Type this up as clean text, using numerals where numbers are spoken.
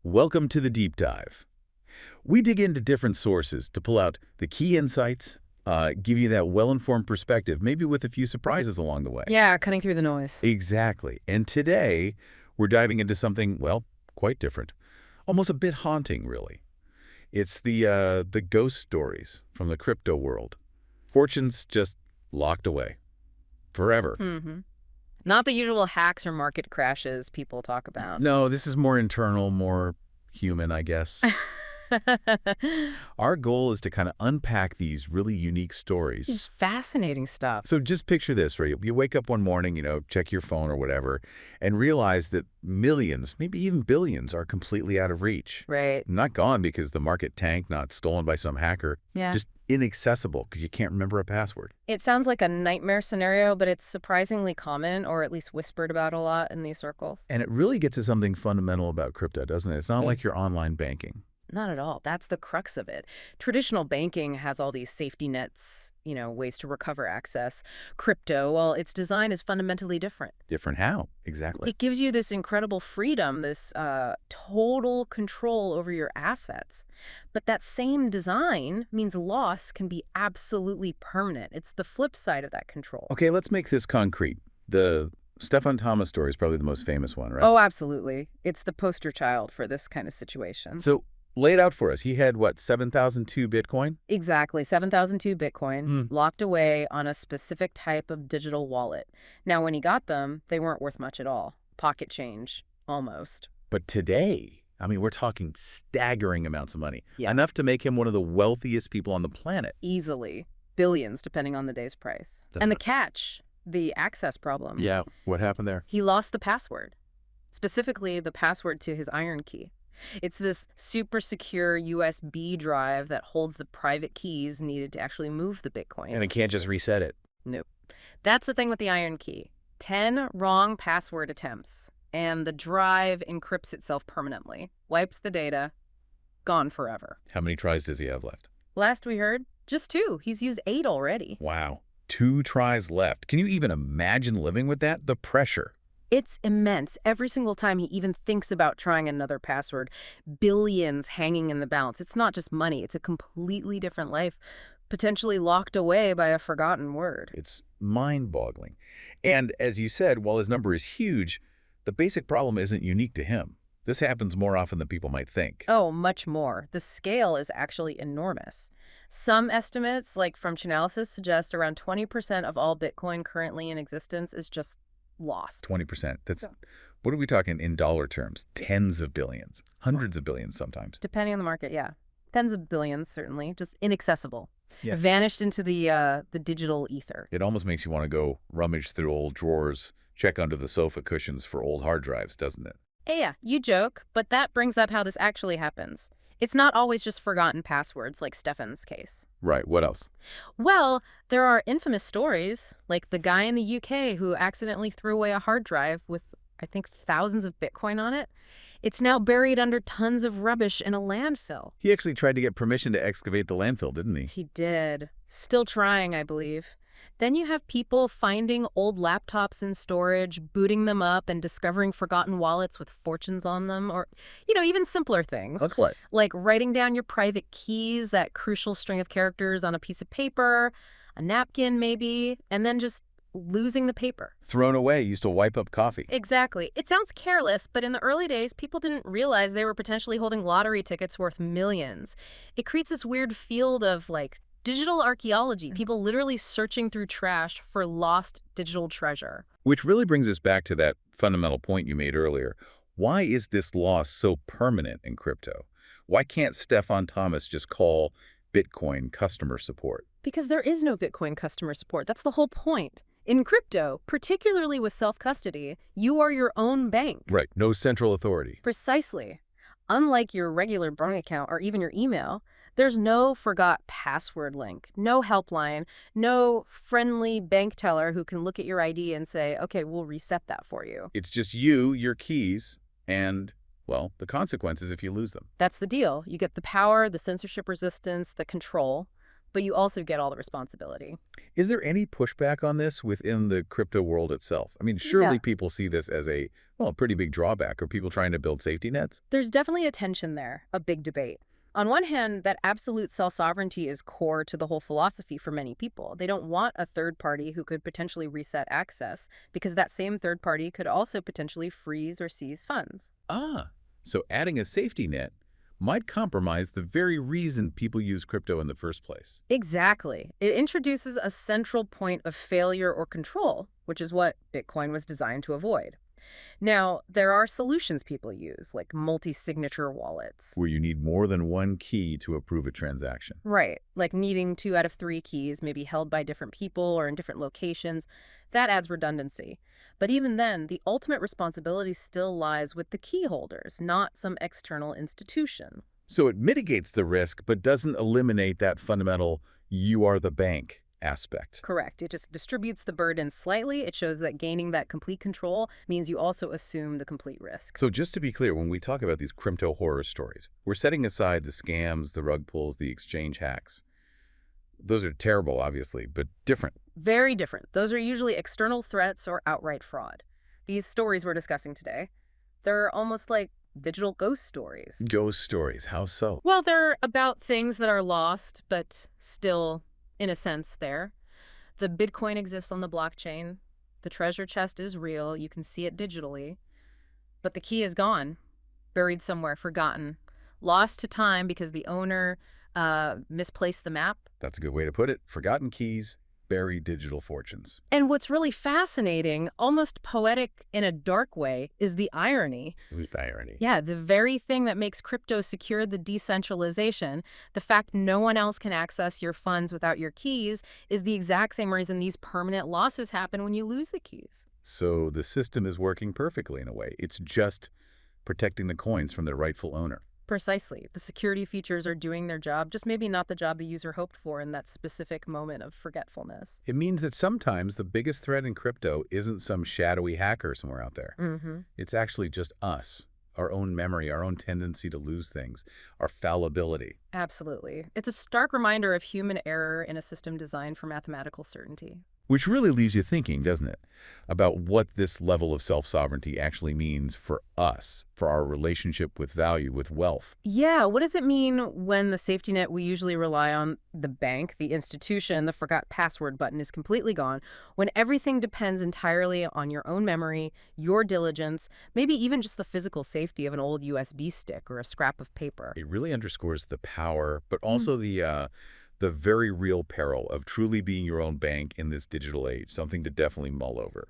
Welcome to the deep dive. We dig into different sources to pull out the key insights, give you that well-informed perspective, maybe with a few surprises along the way. Yeah, cutting through the noise. Exactly. And today, we're diving into something, well, quite different. Almost a bit haunting, really. It's the ghost stories from the crypto world. Fortunes just locked away. Forever. Not the usual hacks or market crashes people talk about. No, this is more internal, more human, I guess. Our goal is to kind of unpack these really unique stories. It's fascinating stuff. So just picture this, right? You wake up one morning, check your phone or whatever, and realize that millions, maybe even billions, are completely out of reach. Right. Not gone because the market tanked, not stolen by some hacker. Yeah. Just inaccessible because you can't remember a password. It sounds like a nightmare scenario, but it's surprisingly common, or at least whispered about a lot in these circles. And it really gets to something fundamental about crypto, doesn't it? It's not like your online banking. Not at all. That's the crux of it. Traditional banking has all these safety nets, ways to recover access. Crypto, well, its design is fundamentally different. Different how? Exactly. It gives you this incredible freedom, this total control over your assets. But that same design means loss can be absolutely permanent. It's the flip side of that control. Okay, let's make this concrete. The Stefan Thomas story is probably the most famous one, right? Oh, absolutely. It's the poster child for this kind of situation. So lay it out for us. He had, what, 7,002 Bitcoin? Exactly. 7,002 Bitcoin locked away on a specific type of digital wallet. Now, when he got them, they weren't worth much at all. Pocket change, almost. But today, I mean, we're talking staggering amounts of money. Yeah. Enough to make him one of the wealthiest people on the planet. Easily. Billions, depending on the day's price. And the catch, the access problem. Yeah, what happened there? He lost the password. Specifically, the password to his iron key. It's this super secure USB drive that holds the private keys needed to actually move the Bitcoin. And it can't just reset it. Nope. That's the thing with the iron key. 10 wrong password attempts, and the drive encrypts itself permanently, wipes the data, gone forever. How many tries does he have left? Last we heard, just 2. He's used 8 already. Wow. 2 tries left. Can you even imagine living with that? The pressure. It's immense. Every single time he even thinks about trying another password, billions hanging in the balance. It's not just money. It's a completely different life, potentially locked away by a forgotten word. It's mind-boggling. And as you said, while his number is huge, the basic problem isn't unique to him. This happens more often than people might think. Oh, much more. The scale is actually enormous. Some estimates, like from Chainalysis, suggest around 20% of all Bitcoin currently in existence is just lost. 20%. What are we talking in dollar terms? Tens of billions, hundreds of billions sometimes. Depending on the market, yeah. Tens of billions, certainly. Just inaccessible. Yeah. Vanished into the digital ether. It almost makes you want to go rummage through old drawers, check under the sofa cushions for old hard drives, doesn't it? Yeah, you joke, but that brings up how this actually happens. It's not always just forgotten passwords like Stefan's case. Right. What else? Well, there are infamous stories, like the guy in the UK who accidentally threw away a hard drive with, I think, thousands of Bitcoin on it. It's now buried under tons of rubbish in a landfill. He actually tried to get permission to excavate the landfill, didn't he? He did. Still trying, I believe. Then you have people finding old laptops in storage, booting them up, and discovering forgotten wallets with fortunes on them, or, even simpler things. Like what? Like writing down your private keys, that crucial string of characters on a piece of paper, a napkin maybe, and then just losing the paper. Thrown away, used to wipe up coffee. Exactly. It sounds careless, but in the early days, people didn't realize they were potentially holding lottery tickets worth millions. It creates this weird field of, digital archaeology, people literally searching through trash for lost digital treasure. Which really brings us back to that fundamental point you made earlier. Why is this loss so permanent in crypto? Why can't Stefan Thomas just call Bitcoin customer support? Because there is no Bitcoin customer support. That's the whole point. In crypto, particularly with self-custody, you are your own bank. Right. No central authority. Precisely. Unlike your regular bank account or even your email, there's no forgot password link, no helpline, no friendly bank teller who can look at your ID and say, okay, we'll reset that for you. It's just you, your keys, and, well, the consequences if you lose them. That's the deal. You get the power, the censorship resistance, the control, but you also get all the responsibility. Is there any pushback on this within the crypto world itself? I mean, Yeah. surely people see this as a pretty big drawback. Are people trying to build safety nets? There's definitely a tension there, a big debate. On one hand, that absolute self-sovereignty is core to the whole philosophy for many people. They don't want a third party who could potentially reset access, because that same third party could also potentially freeze or seize funds. Ah, so adding a safety net might compromise the very reason people use crypto in the first place. Exactly. It introduces a central point of failure or control, which is what Bitcoin was designed to avoid. Now, there are solutions people use, like multi-signature wallets. Where you need more than one key to approve a transaction. Right, like needing 2 out of 3 keys, maybe held by different people or in different locations. That adds redundancy. But even then, the ultimate responsibility still lies with the key holders, not some external institution. So it mitigates the risk, but doesn't eliminate that fundamental "you are the bank" aspect. Correct. It just distributes the burden slightly. It shows that gaining that complete control means you also assume the complete risk. So just to be clear, when we talk about these crypto horror stories, we're setting aside the scams, the rug pulls, the exchange hacks. Those are terrible, obviously, but different. Very different. Those are usually external threats or outright fraud. These stories we're discussing today, they're almost like digital ghost stories. Ghost stories, how so? Well, they're about things that are lost, but still, in a sense, there. The Bitcoin exists on the blockchain. The treasure chest is real. You can see it digitally. But the key is gone, buried somewhere, forgotten, lost to time because the owner misplaced the map. That's a good way to put it. Forgotten keys, buried digital fortunes. And what's really fascinating, almost poetic in a dark way, is the irony. Who's irony? Yeah, the very thing that makes crypto secure, the decentralization, the fact no one else can access your funds without your keys, is the exact same reason these permanent losses happen when you lose the keys. So the system is working perfectly in a way. It's just protecting the coins from their rightful owner. Precisely. The security features are doing their job, just maybe not the job the user hoped for in that specific moment of forgetfulness. It means that sometimes the biggest threat in crypto isn't some shadowy hacker somewhere out there. Mm-hmm. It's actually just us, our own memory, our own tendency to lose things, our fallibility. Absolutely. It's a stark reminder of human error in a system designed for mathematical certainty. Which really leaves you thinking, doesn't it, about what this level of self-sovereignty actually means for us, for our relationship with value, with wealth. Yeah, what does it mean when the safety net we usually rely on, the bank, the institution, the forgot password button is completely gone, when everything depends entirely on your own memory, your diligence, maybe even just the physical safety of an old USB stick or a scrap of paper? It really underscores the power, but also the very real peril of truly being your own bank in this digital age, something to definitely mull over.